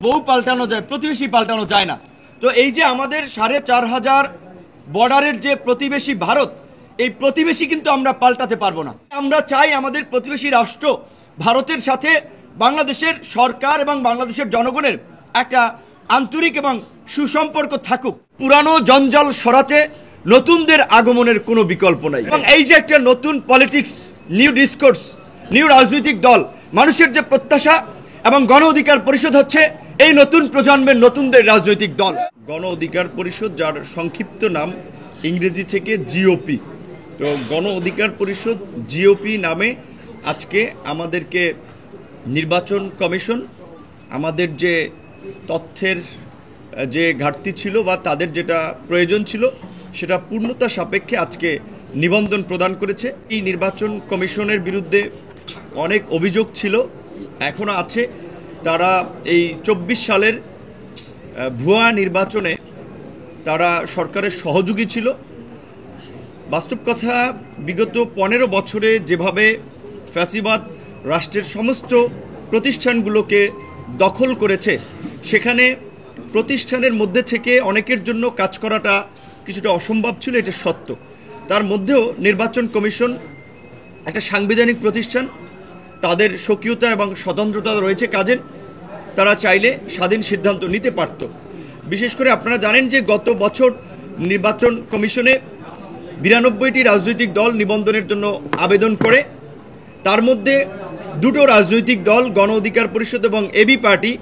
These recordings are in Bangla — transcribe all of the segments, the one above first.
বউ পাল্টানো যায়, প্রতিবেশী পাল্টানো যায় না। তো এই যে আমাদের ৪,৫০০ বর্ডারের যে প্রতিবেশী ভারত, এই প্রতিবেশী কিন্তু আমরা পাল্টাতে পারবো না। আমরা চাই আমাদের প্রতিবেশী রাষ্ট্র ভারতের সাথে বাংলাদেশের সরকার এবং বাংলাদেশের জনগণের একটা আন্তরিক এবং সুসম্পর্ক থাকুক। পুরানো জঞ্জাল সরাতে নতুনদের আগমনের কোনো বিকল্প নাই। এবং এই যে একটা নতুন পলিটিক্স, নিউ ডিসকোর্স, নিউ রাজনৈতিক দল, মানুষের যে প্রত্যাশা এবং গণ অধিকার পরিষদ হচ্ছে এই নতুন প্রজন্মের নতুনদের রাজনৈতিক দল। গণ অধিকার পরিষদ, যার সংক্ষিপ্ত নাম ইংরেজি থেকে জিওপি। তো গণ অধিকার পরিষদ জিওপি নামে আজকে আমাদেরকে নির্বাচন কমিশন আমাদের যে তথ্যের যে ঘাটতি ছিল বা তাদের যেটা প্রয়োজন ছিল সেটা পূর্ণতা সাপেক্ষে আজকে নিবন্ধন প্রদান করেছে। এই নির্বাচন কমিশনের বিরুদ্ধে অনেক অভিযোগ ছিল, এখনও আছে। তারা এই ২৪ সালের ভুয়া নির্বাচনে তারা সরকারের সহযোগী ছিল। বাস্তব কথা, বিগত ১৫ বছরে যেভাবে ফ্যাসিবাদ রাষ্ট্রের সমস্ত প্রতিষ্ঠানগুলোকে দখল করেছে, সেখানে প্রতিষ্ঠানের মধ্যে থেকে অনেকের জন্য কাজ করাটা কিছুটা অসম্ভব ছিল, এটা সত্য। তার মধ্যেও নির্বাচন কমিশন একটা সাংবিধানিক প্রতিষ্ঠান, তাদের স্বকীয়তা এবং স্বতন্ত্রতা রয়েছে কাজের। তারা চাইলে স্বাধীন সিদ্ধান্ত নিতে পারত। বিশেষ করে আপনারা জানেন যে গত বছর নির্বাচন কমিশনে ৯২টি রাজনৈতিক দল নিবন্ধনের জন্য আবেদন করে। তার মধ্যে দুটো রাজনৈতিক দল, গণ অধিকার পরিষদ এবং এবি পার্টি,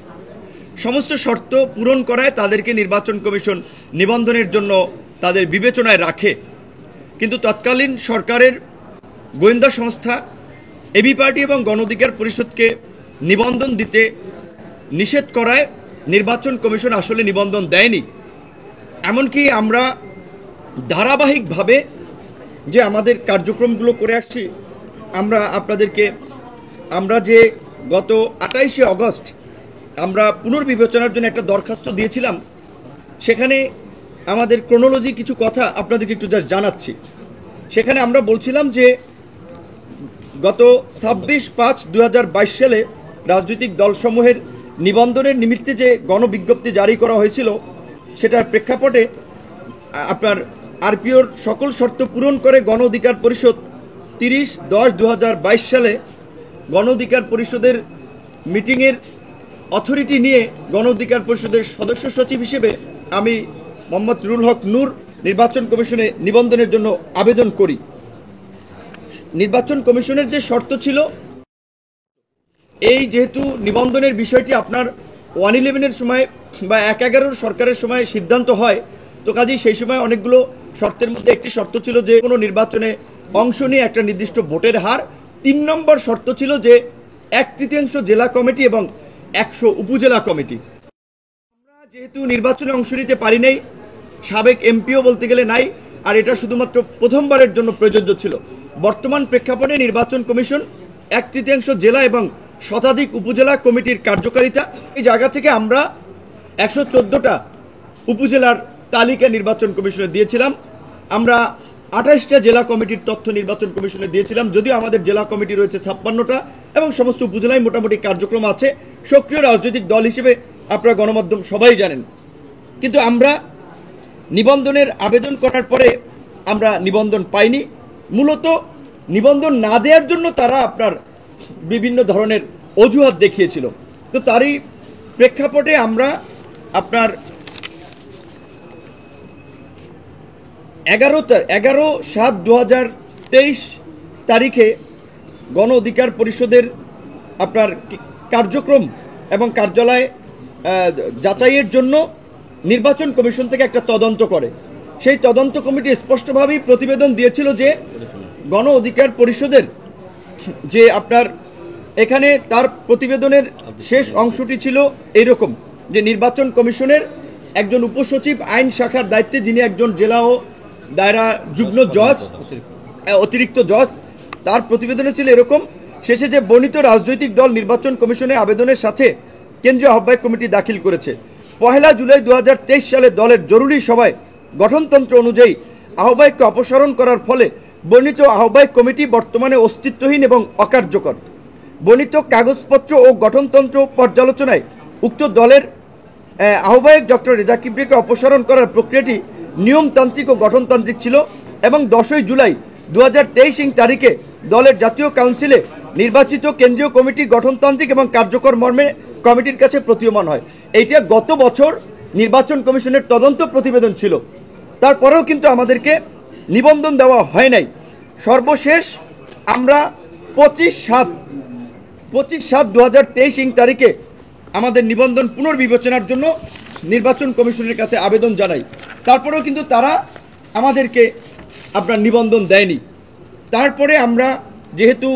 সমস্ত শর্ত পূরণ করায় তাদেরকে নির্বাচন কমিশন নিবন্ধনের জন্য তাদের বিবেচনায় রাখে। কিন্তু তৎকালীন সরকারের গোয়েন্দা সংস্থা এবি পার্টি এবং গণ অধিকার পরিষদকে নিবন্ধন দিতে নিষেধ করায় নির্বাচন কমিশন আসলে নিবন্ধন দেয়নি। এমনকি আমরা ধারাবাহিকভাবে যে আমাদের কার্যক্রমগুলো করে আসছি, আমরা যে গত ২৮শে অগস্ট আমরা পুনর্বিবেচনার জন্য একটা দরখাস্ত দিয়েছিলাম, সেখানে আমাদের ক্রোনোলজি কিছু কথা আপনাদেরকে একটু জাস্ট জানাচ্ছি। সেখানে আমরা বলছিলাম যে গত ২৬/৫/২০২২ সালে রাজনৈতিক দলসমূহের নিবন্ধনের নিমিত্তে যে গণবিজ্ঞপ্তি জারি করা হয়েছিল, সেটার প্রেক্ষাপটে আপনার আরপিওর সকল শর্ত পূরণ করে গণ অধিকার পরিষদ ৩০/১০/২০২২ সালে গণ অধিকার পরিষদের মিটিংয়ের অথরিটি নিয়ে গণ অধিকার পরিষদের সদস্য সচিব হিসেবে আমি মোহাম্মদ রুল হক নূর নির্বাচন কমিশনে নিবন্ধনের জন্য আবেদন করি। নির্বাচন কমিশনের যে শর্ত ছিল, এই যেহেতু নিবন্ধনের বিষয়টি আপনার 111-এর সময় বা ১/১১ সরকারের সময় সিদ্ধান্ত হয়, তো কাজেই সেই সময় অনেকগুলো শর্তের মধ্যে একটি শর্ত ছিল যে কোনো নির্বাচনে অংশ নিয়ে একটা নির্দিষ্ট ভোটের হার। ৩ নম্বর শর্ত ছিল যে ১/৩ জেলা কমিটি এবং ১০০ উপজেলা কমিটি। আমরা যেহেতু নির্বাচনে অংশ নিতে পারি নাই, সাবেক এমপিও বলতে গেলে নাই, আর এটা শুধুমাত্র প্রথমবারের জন্য প্রযোজ্য ছিল। বর্তমান প্রেক্ষাপটে নির্বাচন কমিশন ১/৩ জেলা এবং শতাধিক উপজেলা কমিটির কার্যকারিতা, এই জায়গা থেকে আমরা ১১৪টা উপজেলার তালিকা নির্বাচন কমিশনে দিয়েছিলাম। আমরা ২৮টা জেলা কমিটির তথ্য নির্বাচন কমিশনে দিয়েছিলাম, যদিও আমাদের জেলা কমিটি রয়েছে ৫৬টা এবং সমস্ত উপজেলায় মোটামুটি কার্যক্রম আছে। সক্রিয় রাজনৈতিক দল হিসেবে আপনারা গণমাধ্যম সবাই জানেন। কিন্তু আমরা নিবন্ধনের আবেদন করার পরে আমরা নিবন্ধন পাইনি। মূলত নিবন্ধন না দেওয়ার জন্য তারা আপনার বিভিন্ন ধরনের অজুহাত দেখিয়েছিল। তো তারই প্রেক্ষাপটে আমরা আপনার ১১/৭/২০২৩ তারিখে গণ অধিকার পরিষদের আপনার কার্যক্রম এবং কার্যালয় যাচাইয়ের জন্য নির্বাচন কমিশন থেকে একটা তদন্ত করে। সেই তদন্ত কমিটি স্পষ্টভাবেই প্রতিবেদন দিয়েছিল যে গণ অধিকার পরিষদের যে আপনার এখানে তার প্রতিবেদনের শেষ অংশটি ছিল এইরকম যে নির্বাচন কমিশনের একজন উপসচিব আইন শাখার দায়িত্বে, যিনি একজন জেলা ও দায়রা যুগ্ম জজ, অতিরিক্ত জজ, তার প্রতিবেদনে ছিল এরকম: শেষে যে বর্ণিত রাজনৈতিক দল নির্বাচন কমিশনে আবেদনের সাথে কেন্দ্রীয় আহ্বায়ক কমিটি দাখিল করেছে। ১ জুলাই ২০২৩ সালে দলের জরুরি সভায় গঠনতন্ত্র অনুযায়ী আহ্বায়ককে অপসারণ করার ফলে বর্ণিত আহ্বায়ক কমিটি বর্তমানে অস্তিত্বহীন এবং অকার্যকর। বর্ণিত কাগজপত্র ও গঠনতন্ত্র পর্যালোচনায় উক্ত দলের আহ্বায়ক ডক্টর রেজা কিবরিকে অপসারণ করার প্রক্রিয়াটি নিয়মতান্ত্রিক ও গঠনতান্ত্রিক ছিল এবং 10ই জুলাই 2023 তারিখে দলের জাতীয় কাউন্সিলে নির্বাচিত কেন্দ্রীয় কমিটি গঠনতান্ত্রিক এবং কার্যকর মর্মে কমিটির কাছে প্রতীয়মান হয়। এইটা গত বছর নির্বাচন কমিশনের তদন্ত প্রতিবেদন ছিল, তারপরেও কিন্তু আমাদেরকে নিবন্ধন দেওয়া হয় নাই। সর্বশেষ আমরা 25/7/2023 তারিখে আমাদের নিবন্ধন পুনর্বিবেচনার জন্য নির্বাচন কমিশনের কাছে আবেদন জানাই, তারপরেও কিন্তু তারা আমাদেরকে আপনার নিবন্ধন দেয়নি। তারপরে আমরা যেহেতু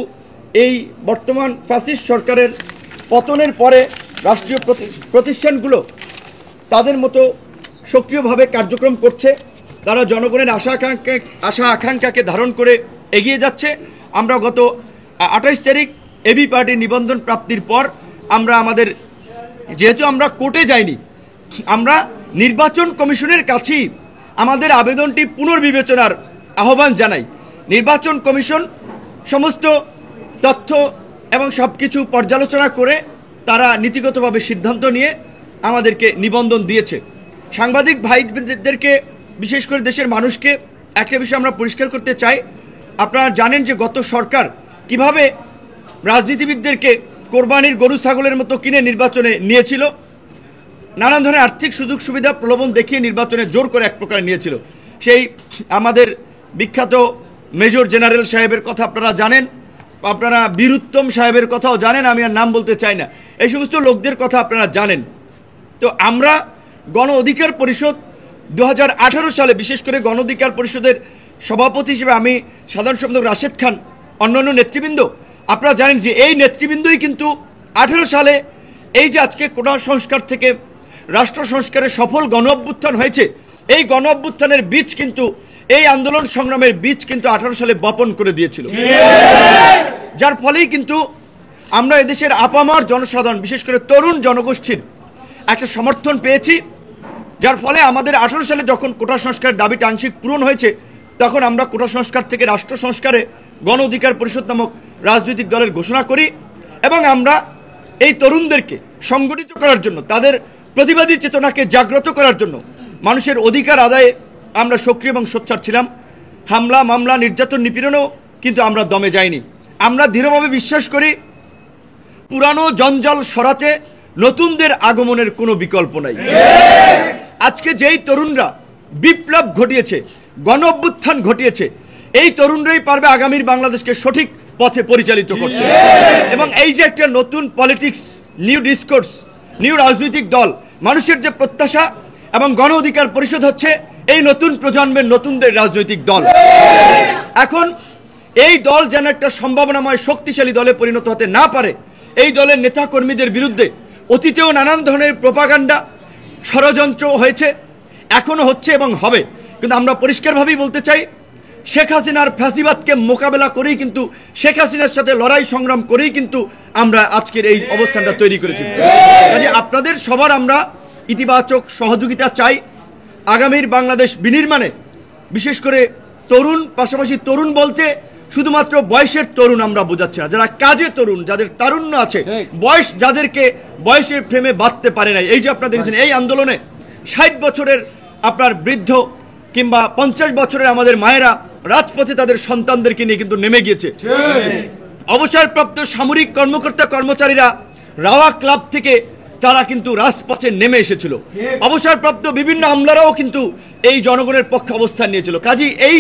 এই বর্তমান ফ্যাসিস্ট সরকারের পতনের পরে রাষ্ট্রীয় প্রতিষ্ঠানগুলো তাদের মতো সক্রিয়ভাবে কার্যক্রম করছে, তারা জনগণের আশা আকাঙ্ক্ষাকে ধারণ করে এগিয়ে যাচ্ছে। আমরা গত 28 তারিখ এবি পার্টির নিবন্ধন প্রাপ্তির পর আমরা যেহেতু আমরা কোর্টে যাইনি, আমরা নির্বাচন কমিশনের কাছেই আমাদের আবেদনটি পুনর্বিবেচনার আহ্বান জানাই। নির্বাচন কমিশন সমস্ত তথ্য এবং সব কিছু পর্যালোচনা করে তারা নীতিগতভাবে সিদ্ধান্ত নিয়ে আমাদেরকে নিবন্ধন দিয়েছে। সাংবাদিক ভাইদেরকে, বিশেষ করে দেশের মানুষকে একটা বিষয় আমরা পরিষ্কার করতে চাই। আপনারা জানেন যে গত সরকার কিভাবে রাজনীতিবিদদেরকে কোরবানির গরু ছাগলের মতো কিনে নির্বাচনে নিয়েছিল, নানান ধরনের আর্থিক সুযোগ সুবিধা প্রলোভন দেখিয়ে নির্বাচনে জোর করে এক প্রকার নিয়েছিল। সেই আমাদের বিখ্যাত মেজর জেনারেল সাহেবের কথা আপনারা জানেন, আপনারা বীরুত্তম সাহেবের কথাও জানেন, আমি আর নাম বলতে চাই না, এই সমস্ত লোকদের কথা আপনারা জানেন। তো আমরা গণ অধিকার পরিষদ 2018 সালে, বিশেষ করে গণ অধিকার পরিষদের সভাপতি হিসেবে আমি, সাধারণ সম্পাদক রাশেদ খান, অন্যান্য নেতৃবৃন্দ, আপনারা জানেন যে এই নেতৃবৃন্দই কিন্তু 18 সালে এই যে আজকে কোটা সংস্কার থেকে রাষ্ট্র সংস্কারের সফল গণ অভ্যুত্থান হয়েছে, এই গণ অভ্যুত্থানের বীজ কিন্তু, এই আন্দোলন সংগ্রামের বীজ কিন্তু 18 সালে বপন করে দিয়েছিল, যার ফলেই কিন্তু আমরা এদেশের আপামর জনসাধারণ, বিশেষ করে তরুণ জনগোষ্ঠীর একটা সমর্থন পেয়েছি, যার ফলে আমাদের 18 সালে যখন কোটা সংস্কারের দাবিটা আংশিক পূরণ হয়েছে, তখন আমরা কোটা সংস্কার থেকে রাষ্ট্র সংস্কারে গণ অধিকার পরিষদ নামক রাজনৈতিক দলের ঘোষণা করি এবং আমরা এই তরুণদেরকে সংগঠিত করার জন্য, তাদের প্রতিবাদী চেতনাকে জাগ্রত করার জন্য, মানুষের অধিকার আদায়ে আমরা সক্রিয় এবং সোচ্চার ছিলাম। হামলা, মামলা, নির্যাতন, নিপীড়নেও কিন্তু আমরা দমে যাইনি। আমরা দৃঢ়ভাবে বিশ্বাস করি পুরানো জঞ্জাল সরাতে নতুনদের আগমনের কোনো বিকল্প নাই। আজকে যেই তরুণরা বিপ্লব ঘটিয়েছে, গণ অভ্যুত্থান ঘটিয়েছে, এই তরুণরাই পারবে আগামীর বাংলাদেশকে সঠিক পথে পরিচালিত করতে। এবং এই যে একটা নতুন পলিটিক্স, নিউ ডিসকোর্স, নিউ রাজনৈতিক দল, মানুষের যে প্রত্যাশা, এবং গণ অধিকার পরিষদ হচ্ছে এই নতুন প্রজন্মের নতুনদের রাজনৈতিক দল। এখন এই দল যেন একটা সম্ভাবনাময় শক্তিশালী দলে পরিণত হতে না পারে, এই দলের নেতা কর্মীদের বিরুদ্ধে অতীতেও নানান ধরনের প্রোপাগান্ডা, ষড়যন্ত্র হয়েছে, এখনো হচ্ছে এবং হবে। কিন্তু আমরা পরিষ্কারভাবেই বলতে চাই, শেখ হাসিনার ফ্যাসিবাদকে মোকাবেলা করেই কিন্তু, শেখ হাসিনার সাথে লড়াই সংগ্রাম করেই কিন্তু আমরা আজকের এই অবস্থানটা তৈরি করেছি। কাজে আপনাদের সবার আমরা ইতিবাচক সহযোগিতা চাই। আগামীর বাংলাদেশ বিনির্মাণে বিশেষ করে তরুণ, পাশাপাশি তরুণ বলতে শুধুমাত্র বয়সের তরুণ আমরা বোঝাচ্ছি না, যারা কাজে তরুণ, যাদের তারুণ্য আছে, বয়স যাদেরকে বয়সের ফ্রেমে বাঁধতে পারে নাই। এই যে আপনারা দেখেছেন এই আন্দোলনে 60 বছরের আপনার বৃদ্ধ কিংবা 50 বছরের আমাদের মায়েরা রাজপথে তাদের সন্তানদেরকে নিয়ে কিন্তু নেমে গিয়েছে। অবসরপ্রাপ্ত সামরিক কর্মকর্তা কর্মচারীরা রাওয়া ক্লাব থেকে তারা কিন্তু রাজপথে নেমে এসেছিল। অবসরপ্রাপ্ত বিভিন্ন আমলারাও কিন্তু এই জনগণের পক্ষে অবস্থান নিয়েছিল। কাজেই এই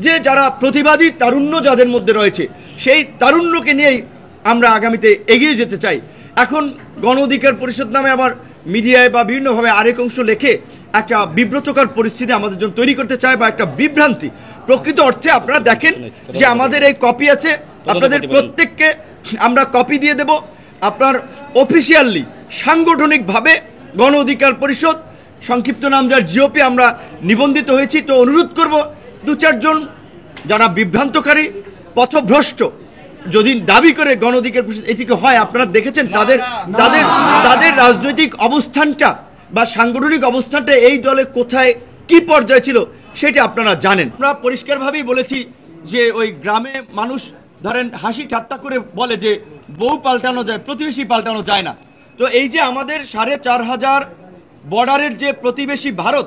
যে যারা প্রতিবাদী তারুণ্য যাদের মধ্যে রয়েছে, সেই তারুণ্যকে নিয়েই আমরা আগামীতে এগিয়ে যেতে চাই। এখন গণ অধিকার পরিষদ নামে আবার মিডিয়ায় বা বিভিন্নভাবে আরেক অংশ লেখে একটা বিব্রতকর পরিস্থিতি আমাদের জন্য তৈরি করতে চায়, বা একটা বিভ্রান্তি। প্রকৃত অর্থে আপনারা দেখেন যে আমাদের এই কপি আছে, আপনাদের প্রত্যেককে আমরা কপি দিয়ে দেব। আপনার অফিসিয়ালি সাংগঠনিকভাবে গণ অধিকার পরিষদ, সংক্ষিপ্ত নাম যার জিওপি, আমরা নিবন্ধিত হয়েছি। তো অনুরোধ করব, 2-4 জন যারা বিভ্রান্তকারী, পথভ্রষ্ট যদি দাবি করে গণ অধিকার পরিষদ এটিকে হয়, আপনারা দেখেছেন তাদের তাদের তাদের রাজনৈতিক অবস্থানটা বা সাংগঠনিক অবস্থানটা এই দলে কোথায় কি পর্যায়ে ছিল সেটা আপনারা জানেন। আমরা পরিষ্কারভাবেই বলেছি যে ওই গ্রামে মানুষ ধরেন হাসি ঠাট্টা করে বলে যে বউ পাল্টানো যায়, প্রতিবেশী পাল্টানো যায় না। তো এই যে আমাদের 4,500 বর্ডারের যে প্রতিবেশী ভারত,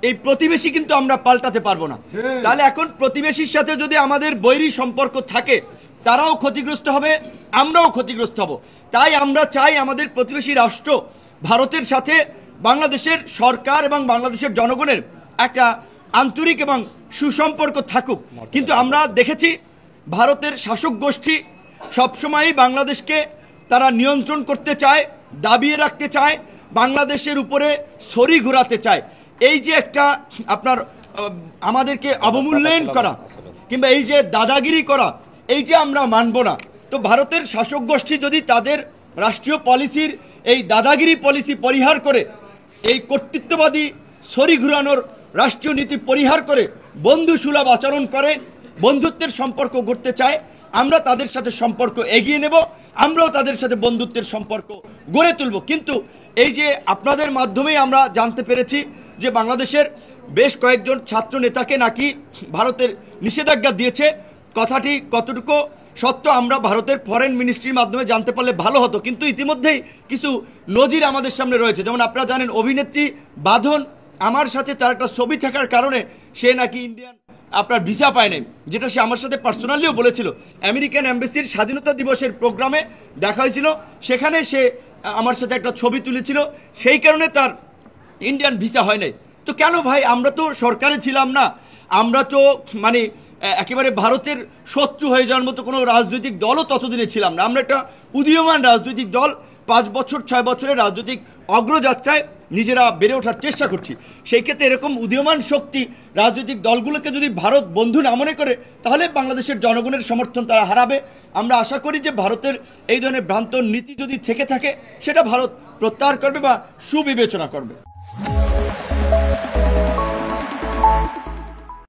এই প্রতিবেশী কিন্তু আমরা পাল্টাতে পারবো না। তাহলে এখন প্রতিবেশীর সাথে যদি আমাদের বৈরী সম্পর্ক থাকে, তারাও ক্ষতিগ্রস্ত হবে, আমরাও ক্ষতিগ্রস্ত হব। তাই আমরা চাই আমাদের প্রতিবেশী রাষ্ট্র ভারতের সাথে বাংলাদেশের সরকার এবং বাংলাদেশের জনগণের একটা আন্তরিক এবং সুসম্পর্ক থাকুক। কিন্তু আমরা দেখেছি ভারতের শাসক গোষ্ঠী সবসময়ই বাংলাদেশকে তারা নিয়ন্ত্রণ করতে চায়, দাবিয়ে রাখতে চায়, বাংলাদেশের উপরে ছড়ি ঘোরাতে চায়। এই যে একটা আপনার আমাদেরকে অবমূল্যায়ন করা কিংবা এই যে দাদাগিরি করা, এই যে আমরা মানব না। তো ভারতের শাসক গোষ্ঠী যদি তাদের রাষ্ট্রীয় পলিসির এই দাদাগিরি পলিসি পরিহার করে, এই কর্তৃত্ববাদী ছড়ি ঘুরানোর রাষ্ট্রীয় নীতি পরিহার করে বন্ধুসুলভ আচরণ করে, বন্ধুত্বের সম্পর্ক গড়তে চায়, আমরা তাদের সাথে সম্পর্ক এগিয়ে নেব, আমরাও তাদের সাথে বন্ধুত্বের সম্পর্ক গড়ে তুলব। কিন্তু এই যে আপনাদের মাধ্যমেই আমরা জানতে পেরেছি যে বাংলাদেশের বেশ কয়েকজন ছাত্র নেতাকে নাকি ভারতের নিষেধাজ্ঞা দিয়েছে, কথাটি কতটুকু সত্য আমরা ভারতের ফরেন মিনিস্ট্রির মাধ্যমে জানতে পারলে ভালো হতো। কিন্তু ইতিমধ্যেই কিছু নজির আমাদের সামনে রয়েছে। যেমন আপনারা জানেন অভিনেত্রী বাঁধন, আমার সাথে তার একটা ছবি থাকার কারণে সে নাকি ইন্ডিয়ান আপনার ভিসা পায় নাই, যেটা সে আমার সাথে পার্সোনালিও বলেছিল। আমেরিকান এম্বাসির স্বাধীনতা দিবসের প্রোগ্রামে দেখা হয়েছিল, সেখানে সে আমার সাথে একটা ছবি তুলেছিল, সেই কারণে তার ইন্ডিয়ান ভিসা হয় নাই। তো কেন ভাই, আমরা তো সরকারে ছিলাম না, আমরা তো মানে একেবারে ভারতের শত্রু হয়ে যাওয়ার মতো কোনো রাজনৈতিক দলও ততদিনে ছিলাম না। আমরা একটা উদীয়মান রাজনৈতিক দল, 5 বছর 6 বছরের রাজনৈতিক অগ্রযাত্রায় নিজেরা বেড়ে ওঠার চেষ্টা করছি। সেই ক্ষেত্রে এরকম উদীয়মান শক্তি রাজনৈতিক দলগুলোকে যদি ভারত বন্ধু না মনে করে, তাহলে বাংলাদেশের জনগণের সমর্থন তারা হারাবে। আমরা আশা করি যে ভারতের এই ধরনের ভ্রান্ত নীতি যদি থেকে থাকে, সেটা ভারত প্রত্যাহার করবে বা সুবিবেচনা করবে।